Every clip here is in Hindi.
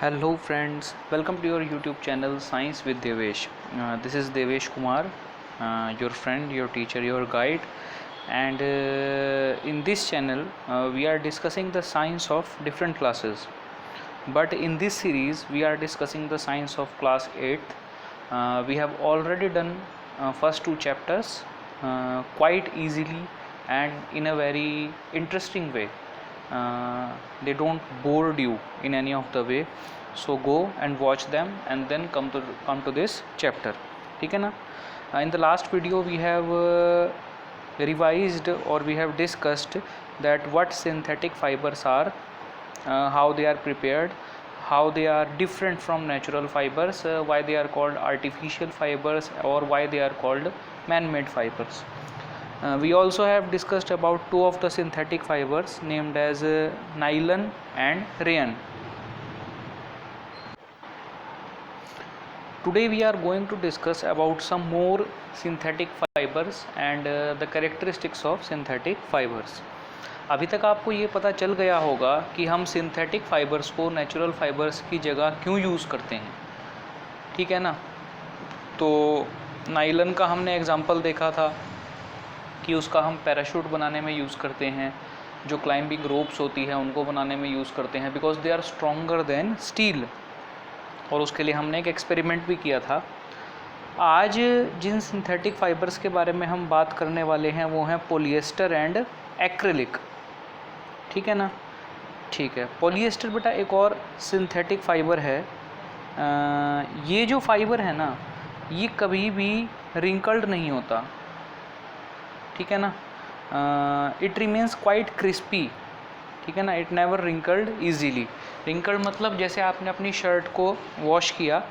Hello friends, welcome to your YouTube channel Science with Devesh. This is Devesh Kumar, your friend, your teacher, your guide, and in this channel we are discussing the science of different classes. But in this series we are discussing the science of class 8th. We have already done first two chapters quite easily and in a very interesting way. They don't bore you in any of the way, so go and watch them and then come to this chapter. ठीक है ना? In the last video we have revised or we have discussed that what synthetic fibers are, how they are prepared, how they are different from natural fibers, why they are called artificial fibers or why they are called man-made fibers. We also have discussed about two of the synthetic fibers named as nylon and rayon. Today we are going to discuss about some more synthetic fibers and the characteristics of synthetic fibers. अभी तक आपको ये पता चल गया होगा कि हम सिंथेटिक फाइबर्स को नेचुरल फाइबर्स की जगह क्यों यूज़ करते हैं, ठीक है ना। तो नाइलन का हमने एग्जांपल देखा था कि उसका हम पैराशूट बनाने में यूज़ करते हैं, जो क्लाइंबिंग रोप्स होती है उनको बनाने में यूज़ करते हैं because they are stronger than steel, और उसके लिए हमने एक एक्सपेरिमेंट भी किया था। आज जिन सिंथेटिक फाइबर्स के बारे में हम बात करने वाले हैं वो हैं पॉलिएस्टर एंड एक्रिलिक, ठीक है ना। ठीक है, पॉलिएस्टर बेटा एक और सिंथेटिक फाइबर है। ये जो फाइबर है ना ये कभी भी रिंकल्ड नहीं होता, ठीक है ना। इट रिमेन्स क्वाइट क्रिस्पी, ठीक है ना। It never wrinkled easily. Wrinkled मतलब जैसे आपने अपनी शर्ट को वॉश किया,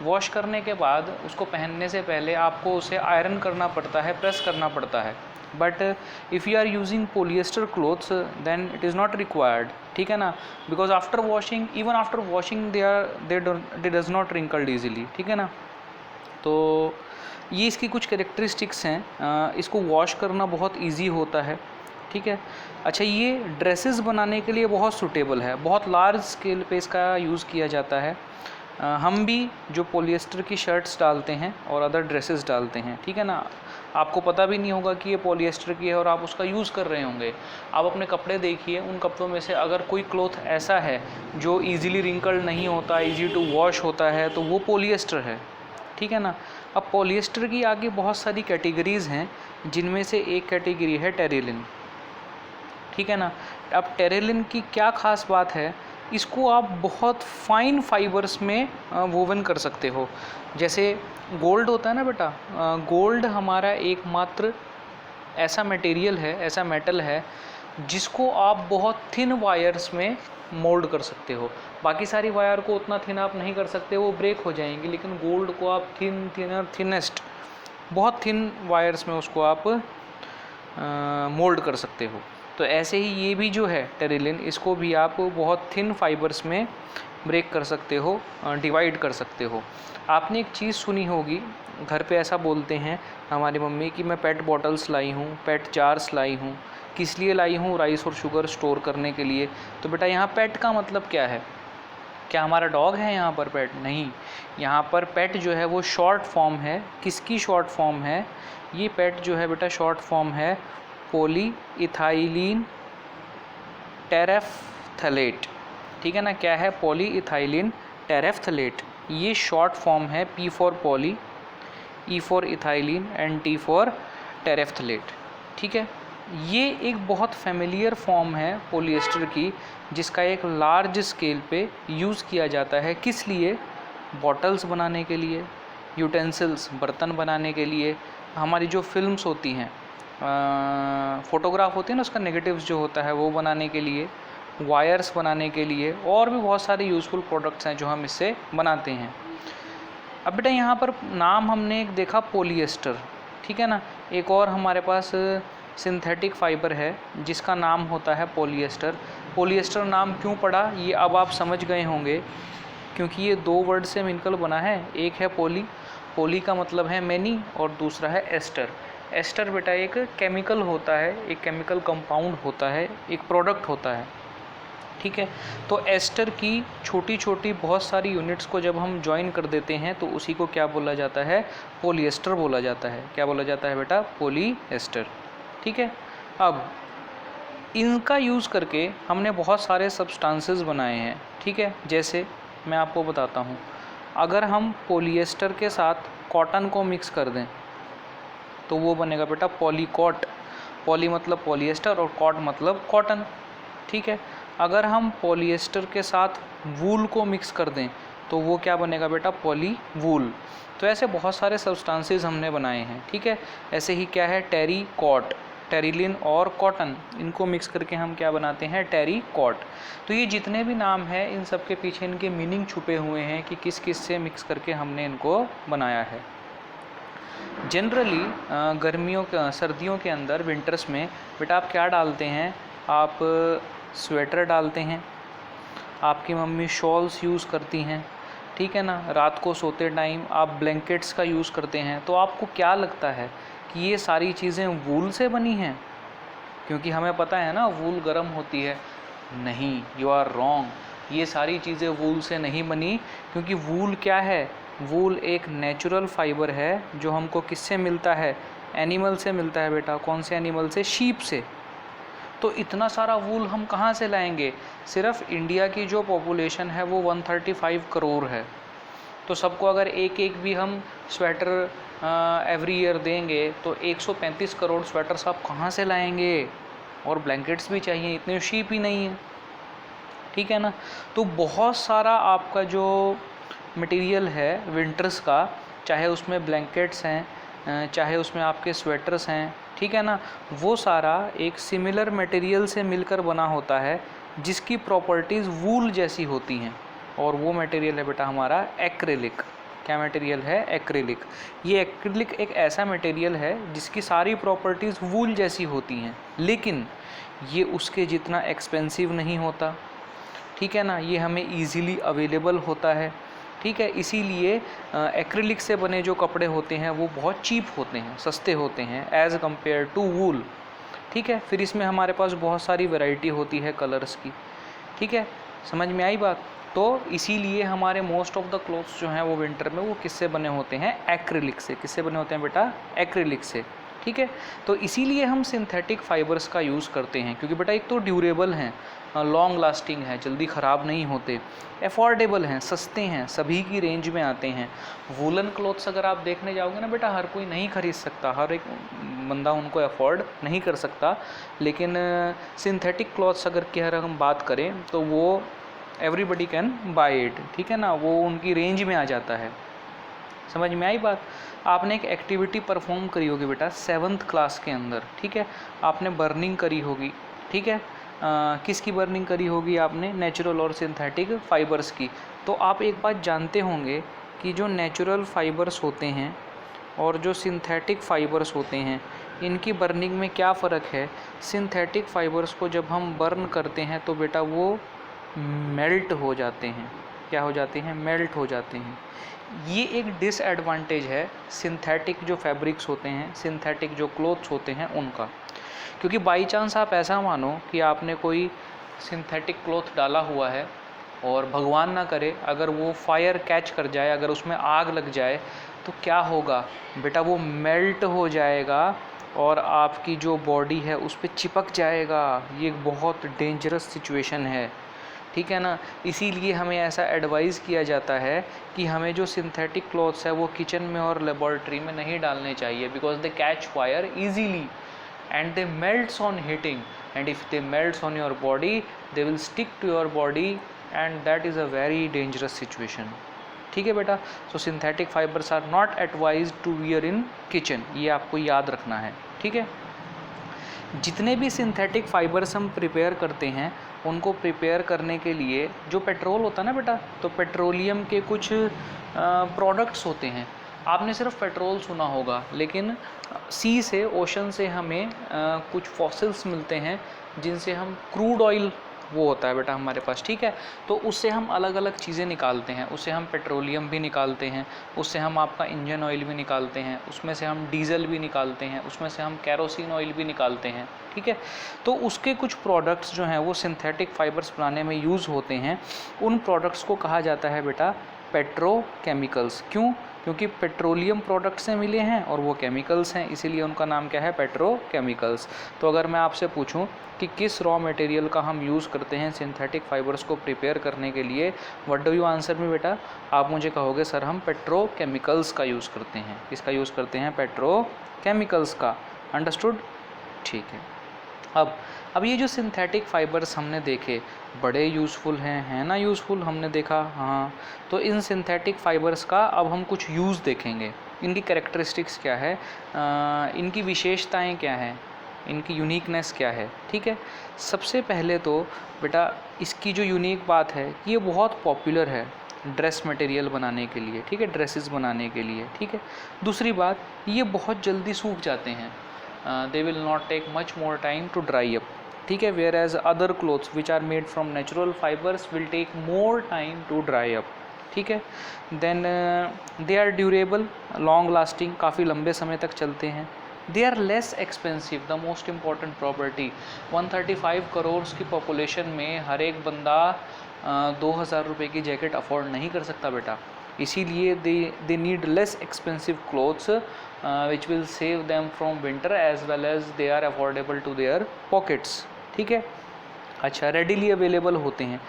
वॉश करने के बाद उसको पहनने से पहले आपको उसे आयरन करना पड़ता है, प्रेस करना पड़ता है। But if you are using polyester clothes then it is not required, ठीक है ना। Because after washing, even after washing they does not wrinkled easily, ठीक है ना। तो ये इसकी कुछ कैरेक्टरिस्टिक्स हैं। इसको वॉश करना बहुत इजी होता है, ठीक है। अच्छा, ये ड्रेसेस बनाने के लिए बहुत सूटेबल है, बहुत लार्ज स्केल पे इसका यूज़ किया जाता है। हम भी जो पॉलिएस्टर की शर्ट्स डालते हैं और अदर ड्रेसेस डालते हैं, ठीक है ना, आपको पता भी नहीं होगा कि ये पॉलिएस्टर की है और आप उसका यूज़ कर रहे होंगे। आप अपने कपड़े देखिए, उन कपड़ों में से अगर कोई क्लॉथ ऐसा है जो ईजीली रिंकल्ड नहीं होता, ईजी टू वॉश होता है, तो वो पॉलिएस्टर है, ठीक है ना। अब पॉलिएस्टर की आगे बहुत सारी कैटेगरीज़ हैं, जिनमें से एक कैटेगरी है टेरिलिन, ठीक है ना। अब टेरिलिन की क्या ख़ास बात है, इसको आप बहुत फाइन फाइबर्स में वोवन कर सकते हो। जैसे गोल्ड होता है ना बेटा, गोल्ड हमारा एकमात्र ऐसा मटेरियल है, ऐसा मेटल है जिसको आप बहुत थिन वायर्स में मोल्ड कर सकते हो। बाकी सारी वायर को उतना थिन आप नहीं कर सकते, वो ब्रेक हो जाएंगी, लेकिन गोल्ड को आप थिनेस्ट बहुत थिन वायर्स में उसको आप मोल्ड कर सकते हो। तो ऐसे ही ये भी जो है टेरिलिन, इसको भी आप बहुत थिन फाइबर्स में ब्रेक कर सकते हो, डिवाइड कर सकते हो। आपने एक चीज़ सुनी होगी, घर पे ऐसा बोलते हैं हमारी मम्मी कि मैं पेट बॉटल्स लाई हूँ, पेट जार्स लाई हूँ। किस लिए लाई हूँ? राइस और शुगर स्टोर करने के लिए। तो बेटा यहाँ पेट का मतलब क्या है? क्या हमारा डॉग है यहाँ पर पेट? नहीं, यहाँ पर पेट जो है वो शॉर्ट फॉर्म है। किसकी शॉर्ट फॉर्म है? ये पेट जो है बेटा शॉर्ट फॉर्म है पॉलीइथाइलिन टेरेफ्थलेट, ठीक है ना। क्या है? Polyethylene terephthalate. ये शॉर्ट फॉर्म है P for poly, E for ethylene and T for terephthalate, ठीक है। ये एक बहुत फेमिलियर फॉर्म है पॉलिएस्टर की, जिसका एक लार्ज स्केल पे यूज़ किया जाता है। किस लिए? बॉटल्स बनाने के लिए, यूटेंसिल्स बर्तन बनाने के लिए, हमारी जो फिल्म्स होती हैं, फ़ोटोग्राफ होती है ना, उसका नेगेटिव्स जो होता है वो बनाने के लिए, वायर्स बनाने के लिए, और भी बहुत सारे यूज़फुल प्रोडक्ट्स हैं जो हम इससे बनाते हैं। अब बेटा यहाँ पर नाम हमने एक देखा पॉलिएस्टर, ठीक है ना। एक और हमारे पास सिंथेटिक फाइबर है जिसका नाम होता है पॉलिएस्टर। पॉलिएस्टर नाम क्यों पड़ा ये अब आप समझ गए होंगे, क्योंकि ये दो वर्ड से मिलकर बना है। एक है पॉली, पॉली का मतलब है मैनी, और दूसरा है एस्टर। एस्टर बेटा एक केमिकल होता है, एक केमिकल कंपाउंड होता है, एक प्रोडक्ट होता है। ठीक है। तो एस्टर की छोटी छोटी बहुत सारी यूनिट्स को जब हम ज्वाइन कर देते हैं तो उसी को क्या बोला जाता है, पॉलीएस्टर बोला जाता है। क्या बोला जाता है बेटा, पॉलीएस्टर। ठीक है। अब इनका यूज़ करके हमने बहुत सारे सब्सटेंसेस बनाए हैं। ठीक है, जैसे मैं आपको बताता हूँ, अगर हम पॉलीएस्टर के साथ कॉटन को मिक्स कर दें तो वो बनेगा बेटा पॉलीकॉट। पॉली मतलब पॉलीएस्टर और कॉट मतलब कॉटन। ठीक है। अगर हम पॉलीएस्टर के साथ वूल को मिक्स कर दें तो वो क्या बनेगा बेटा, पॉली वूल। तो ऐसे बहुत सारे सब्सटेंसेस हमने बनाए हैं। ठीक है। ऐसे ही क्या है, टेरी कॉट, टेरिलिन और कॉटन, इनको मिक्स करके हम क्या बनाते हैं, टेरी कॉट। तो ये जितने भी नाम हैं इन सब के पीछे इनके मीनिंग छुपे हुए हैं कि किस किस से मिक्स करके हमने इनको बनाया है। जनरली गर्मियों के, सर्दियों के अंदर, विंटर्स में बेटा आप क्या डालते हैं, आप स्वेटर डालते हैं, आपकी मम्मी शॉल्स यूज़ करती हैं। ठीक है ना। रात को सोते टाइम आप ब्लैंकेट्स का यूज़ करते हैं। तो आपको क्या लगता है कि ये सारी चीज़ें वूल से बनी हैं? क्योंकि हमें पता है ना वूल गर्म होती है। नहीं, यू आर रॉन्ग। ये सारी चीज़ें वूल से नहीं बनी, क्योंकि वूल क्या है, वूल एक नेचुरल फाइबर है जो हमको किससे मिलता है, एनिमल से मिलता है बेटा। कौन से एनिमल से, शीप से। तो इतना सारा वूल हम कहाँ से लाएंगे? सिर्फ इंडिया की जो पॉपुलेशन है वो 135 करोड़ है। तो सबको अगर एक एक भी हम स्वेटर एवरी ईयर देंगे तो 135 करोड़ स्वेटर्स आप कहाँ से लाएंगे? और ब्लैंकेट्स भी चाहिए, इतने शीप ही नहीं है। ठीक है ना। तो बहुत सारा आपका जो मटेरियल है विंटर्स का, चाहे उसमें ब्लैंकेट्स हैं, चाहे उसमें आपके स्वेटर्स हैं, ठीक है ना, वो सारा एक सिमिलर मटेरियल से मिलकर बना होता है जिसकी प्रॉपर्टीज़ वूल जैसी होती हैं। और वो मटेरियल है बेटा हमारा एक्रिलिक। क्या मटेरियल है? एक्रिलिक। ये एक्रिलिक एक ऐसा मटेरियल है जिसकी सारी प्रॉपर्टीज़ वूल जैसी होती हैं, लेकिन ये उसके जितना एक्सपेंसिव नहीं होता। ठीक है ना। ये हमें ईज़िली अवेलेबल होता है। ठीक है। इसीलिए एक्रिलिक से बने जो कपड़े होते हैं वो बहुत चीप होते हैं, सस्ते होते हैं एज़ कम्पेयर टू वूल। ठीक है। फिर इसमें हमारे पास बहुत सारी वैरायटी होती है कलर्स की। ठीक है, समझ में आई बात? तो इसीलिए हमारे मोस्ट ऑफ द क्लोथ्स जो हैं वो विंटर में वो किससे बने होते हैं? एक्रिलिक से। किससे बने होते हैं बेटा? एक्रिलिक से। ठीक है। तो इसीलिए हम सिंथेटिक फाइबर्स का यूज़ करते हैं, क्योंकि बेटा एक तो ड्यूरेबल हैं, लॉन्ग लास्टिंग है, जल्दी ख़राब नहीं होते, अफोर्डेबल हैं, सस्ते हैं, सभी की रेंज में आते हैं। वूलन क्लोथ्स अगर आप देखने जाओगे ना बेटा, हर कोई नहीं खरीद सकता, हर एक बंदा उनको अफोर्ड नहीं कर सकता। लेकिन सिंथेटिक क्लॉथ्स अगर की अगर हम बात करें तो वो एवरीबडी कैन बाय इट। ठीक है ना, वो उनकी रेंज में आ जाता है। समझ में आई बात? आपने एक एक्टिविटी परफॉर्म करी होगी बेटा 7th क्लास के अंदर। ठीक है, आपने बर्निंग करी होगी। ठीक है, किसकी बर्निंग करी होगी आपने? नेचुरल और सिंथेटिक फाइबर्स की। तो आप एक बात जानते होंगे कि जो नेचुरल फाइबर्स होते हैं और जो सिंथेटिक फाइबर्स होते हैं, इनकी बर्निंग में क्या फ़र्क है? सिंथेटिक फाइबर्स को जब हम बर्न करते हैं तो बेटा वो मेल्ट हो जाते हैं। क्या हो जाते हैं? मेल्ट हो जाते हैं। ये एक डिसएडवांटेज है सिंथेटिक जो फैब्रिक्स होते हैं, सिंथेटिक जो क्लोथ्स होते हैं उनका। क्योंकि बाई चांस आप ऐसा मानो कि आपने कोई सिंथेटिक क्लोथ डाला हुआ है और भगवान ना करे अगर वो फायर कैच कर जाए, अगर उसमें आग लग जाए तो क्या होगा बेटा? वो मेल्ट हो जाएगा और आपकी जो बॉडी है उस पर चिपक जाएगा। ये एक बहुत डेंजरस सिचुएशन है। ठीक है ना। इसीलिए हमें ऐसा एडवाइस किया जाता है कि हमें जो सिंथेटिक क्लॉथ्स है वो किचन में और लेबॉर्ट्री में नहीं डालने चाहिए, because they catch fire easily and they melts on heating, and if they melts on your body they will stick to your body and that is a very dangerous situation. ठीक है बेटा। so synthetic fibers are not advised to wear in kitchen, ये आपको याद रखना है। ठीक है। जितने भी सिंथेटिक फाइबर्स हम प्रिपेयर करते हैं उनको प्रिपेयर करने के लिए जो पेट्रोल होता है ना बेटा, तो पेट्रोलियम के कुछ प्रोडक्ट्स होते हैं। आपने सिर्फ पेट्रोल सुना होगा, लेकिन सी से, ओशन से हमें कुछ फॉसिल्स मिलते हैं जिनसे हम क्रूड ऑयल वो होता है बेटा हमारे पास, ठीक है। तो उससे हम अलग अलग चीज़ें निकालते हैं, उससे हम पेट्रोलियम भी निकालते हैं, उससे हम आपका इंजन ऑयल भी निकालते हैं, उसमें से हम डीजल भी निकालते हैं, उसमें से हम कैरोसिन ऑयल भी निकालते हैं, ठीक है। तो उसके कुछ प्रोडक्ट्स जो हैं वो सिंथेटिक फाइबर्स बनाने में यूज़ होते हैं। उन प्रोडक्ट्स को कहा जाता है बेटा पेट्रोकेमिकल्स। क्यों? क्योंकि पेट्रोलियम प्रोडक्ट से मिले हैं और वो केमिकल्स हैं, इसीलिए उनका नाम क्या है, पेट्रोकेमिकल्स। तो अगर मैं आपसे पूछूं कि किस रॉ मटेरियल का हम यूज़ करते हैं सिंथेटिक फाइबर्स को प्रिपेयर करने के लिए, what do you answer me बेटा? आप मुझे कहोगे सर हम पेट्रोकेमिकल्स का यूज़ करते हैं। किसका यूज़ करते हैं? पेट्रोकेमिकल्स का। अंडरस्टूड? ठीक है। अब ये जो सिंथेटिक फाइबर्स हमने देखे बड़े यूज़फुल हैं, है ना यूज़फुल, हमने देखा, हाँ। तो इन सिंथेटिक फाइबर्स का अब हम कुछ यूज़ देखेंगे। इनकी कैरेक्टरिस्टिक्स क्या है, इनकी विशेषताएं क्या हैं, इनकी यूनिकनेस क्या है, ठीक है। सबसे पहले तो बेटा इसकी जो यूनिक बात है, ये बहुत पॉपुलर है ड्रेस मटेरियल बनाने के लिए, ठीक है, ड्रेसेस बनाने के लिए, ठीक है। दूसरी बात, ये बहुत जल्दी सूख जाते हैं, they will not take much more time to dry up, ठीक है। whereas other clothes which are made from natural fibers will take more time to dry up, ठीक है। then they are durable, long lasting, काफ़ी लंबे समय तक चलते हैं। they are less expensive, the most important property, 135 crore की पॉपुलेशन में हर एक बंदा 2000 रुपये की जैकेट अफोर्ड नहीं कर सकता बेटा, इसीलिए they need less expensive clothes which will save them from winter as well as they are affordable to their pockets, ठीक है। अच्छा, रेडिली अवेलेबल होते हैं।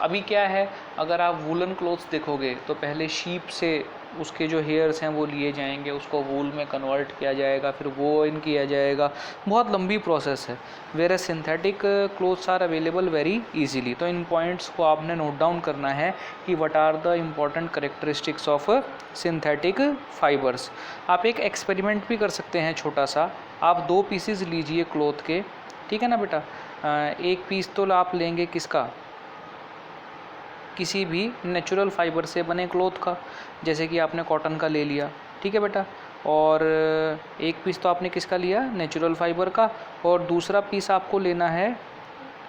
अभी क्या है, अगर आप वूलन क्लोथ्स देखोगे तो पहले शीप से उसके जो हेयर्स हैं वो लिए जाएंगे, उसको वूल में कन्वर्ट किया जाएगा, फिर वो इन किया जाएगा, बहुत लंबी प्रोसेस है। Where synthetic clothes are available very easily. तो इन पॉइंट्स को आपने नोट डाउन करना है कि what are the important characteristics of synthetic fibres. आप एक एक्सपेरिमेंट भी कर सकते हैं छोटा सा। आप 2 पीसेस लीजिए क्लोथ के, ठीक है ना बेटा। एक पीस तो आप लेंगे किसका, किसी भी नेचुरल फाइबर से बने क्लोथ का, जैसे कि आपने कॉटन का ले लिया, ठीक है बेटा। और एक पीस तो आपने किसका लिया, नेचुरल फाइबर का, और दूसरा पीस आपको लेना है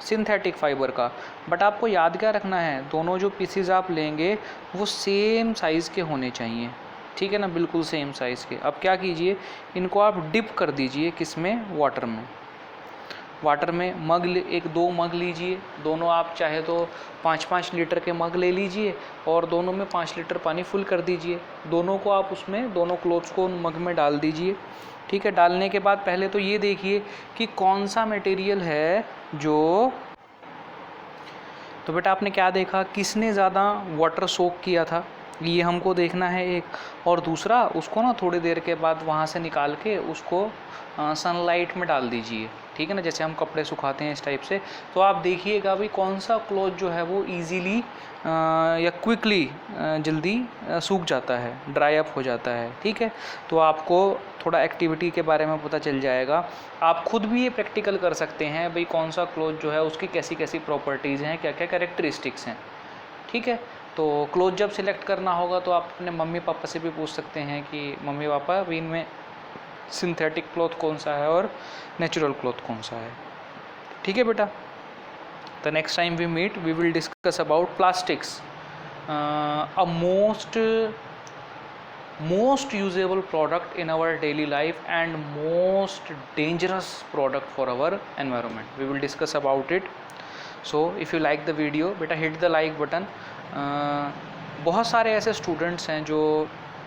सिंथेटिक फाइबर का। बट आपको याद क्या रखना है, दोनों जो पीसेस आप लेंगे वो सेम साइज़ के होने चाहिए, ठीक है ना, बिल्कुल सेम साइज़ के। अब क्या कीजिए, इनको आप डिप कर दीजिए, किस में, वाटर में। वाटर में मग 1-2 मग लीजिए, दोनों आप चाहे तो 5-5 लीटर के मग ले लीजिए और दोनों में 5 लीटर पानी फुल कर दीजिए। दोनों को आप उसमें, दोनों क्लोथ्स को उन मग में डाल दीजिए, ठीक है। डालने के बाद पहले तो ये देखिए कि कौन सा मटेरियल है जो, तो बेटा आपने क्या देखा, किसने ज़्यादा वाटर सोक किया था, ये हमको देखना है एक। और दूसरा, उसको ना थोड़ी देर के बाद वहाँ से निकाल के उसको सनलाइट में डाल दीजिए, ठीक है ना, जैसे हम कपड़े सुखाते हैं इस टाइप से। तो आप देखिएगा भाई कौन सा क्लॉथ जो है वो इजीली या क्विकली जल्दी सूख जाता है, ड्राई अप हो जाता है, ठीक है। तो आपको थोड़ा एक्टिविटी के बारे में पता चल जाएगा। आप खुद भी ये प्रैक्टिकल कर सकते हैं भाई कौन सा क्लॉथ जो है उसकी कैसी कैसी प्रॉपर्टीज़ हैं, क्या क्या कैरेक्टरिस्टिक्स हैं, ठीक है। तो क्लॉथ जब सिलेक्ट करना होगा तो आप अपने मम्मी पापा से भी पूछ सकते हैं कि मम्मी पापा अभी इनमें सिंथेटिक क्लॉथ कौन सा है और नेचुरल क्लॉथ कौन सा है, ठीक है बेटा। The next time we meet we will discuss about plastics, a most usable product in our daily life and most dangerous product for our environment. We will discuss about it. So if you like the video, beta hit the like button. बहुत सारे ऐसे स्टूडेंट्स हैं जो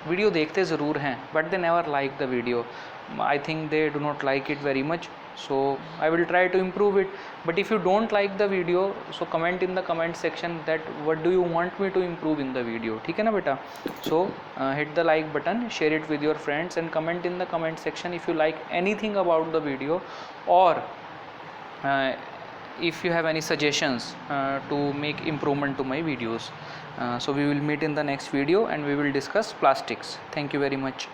वीडियो देखते ज़रूर हैं but they never like the video. I think they do not like it very much, so I will try to improve it. But if you don't like the video, so comment in the comment section that what do you want me to improve in the video, ठीक है ना बेटा। So hit the like button, share it with your friends and comment in the comment section if you like anything about the video, or if you have any suggestions to make improvement to my videos. So we will meet in the next video and we will discuss plastics. Thank you very much.